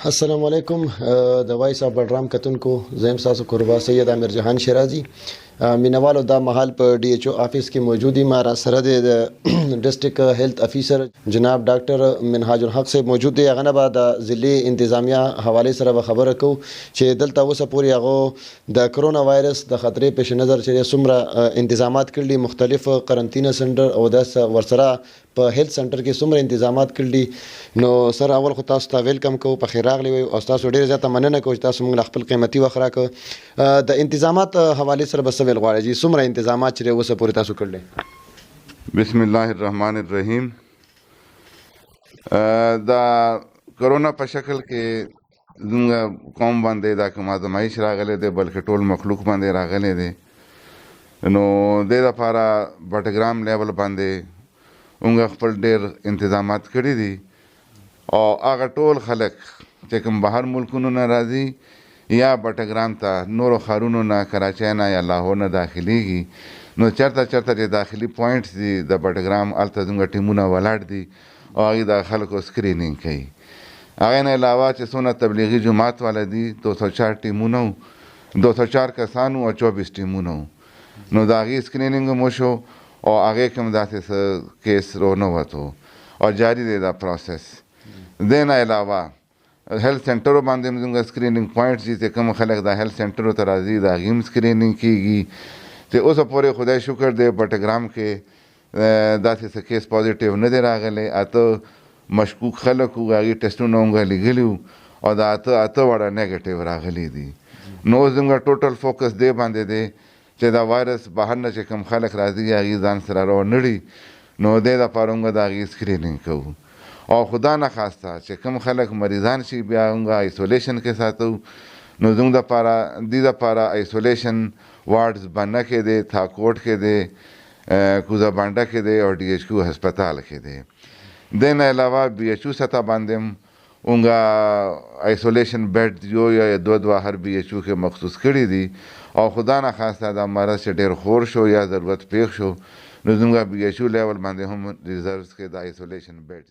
السلام علیکم د وایس اف بلرام کتونکو زم تاسو قربا سید امیر جهان شیرازي مینوالو دا محل په ډي ایچ او افیس کې موجودي ما را سره د ډسټریکټ هیلث افیسر جناب ډاکټر منهاج الحق صاحب موجود دی. هغه نه بعد د ضلعي انتظامیه حواله سره خبره کو چې دلته اوسه پورې هغه د کرونا وایرس د خطرې پیش نظر چې څومره انتظامات کړل مختلف قرنطینه سنټر او د ورسره په هیلث سنټر کې څومره انتظامات کړل. نو سر اول خو تاسو ته ویلکم کو په خیر راغلی او تاسو ډیر زیاته مننه کوم چې تاسو موږ خپل قیمتي وخت راکړه. د انتظامات حواله سره بس ویل غواړي چې څومره انتظامات چې اوسه پورې تاسو کړل. بسم الله الرحمن الرحیم. دا کرونا په شکل کې زموږ قوم باندې دا کوم آزمایش راغلی دی بلکې ټول مخلوق باندې راغلی دی. نو د لپاره بټګرام لیول باندې موږ خپل ډیر انتظامات کړي دي او هغه ټول خلک چې کوم بهر ملکونو نه راځي یا بټګرام ته نورو ښارونو نه کراچۍ نه یا لاهور نه داخلیږي نو چرته چې داخلي پوینټس دي د بټګرام هلته زموږ ټیمونه ولاړ دي او هغوی د خلکو سکرینینګ کوي. هغې نه علاوه چې څومره تبلیغي جماعت والا دي 204 ټیمونه 204 کسان او 24 ټیمونه نو د هغې سکرینینګ هم وشو او هغې کوم داسې څه کیس رونه وتو او جاري دی دا پروسس. دې نه علاوه هیلث سنټرو باندې هم زموږ سکرینینګ پوینټس دي چې کوم خلک د هیلث سنټرو ته راځي د هغې هم سکرینینګ کېږي چې اوسه پورې خدای شکر دی بټګرام کې داسې څه کیس پازیټیو نه دی راغلی. اته مشکوک خلک وو هغې ټسټونه موږ لېږلي وو او د اته وړه نیګیټیو راغلي دي. نو اوس زموږ ټوټل فوکس دې باندې دی چې دا وایرس بهر نه چې کوم خلک راځي هغې ځان سره راونړي نو دې دپاره موږ د هغې سکرینینګ کوو او خدا نخواسته چې کوم خلک مریضان شي بیا موږ آیسولیشن کې ساتو نو زموږ دې دپاره آیسولیشن وارډز بنه کې دی تھاکوټ کې دی کوزه بانډه کې دی او ډي ایچ کیو هسپتال کې دی. دې نه علاوه بي ایچ او سطح باندې هم موږ آیسولیشن بیډ یو یا دوه هر بي ایچ او کې مخصوص کړي دي او خدا نخواسته دا مرض چې ډېر خور شو یا ضرورت پیښ شو نو زموږ بي ایچ او لیول باندې هم ریزروز کې د آیسولیشن بیډ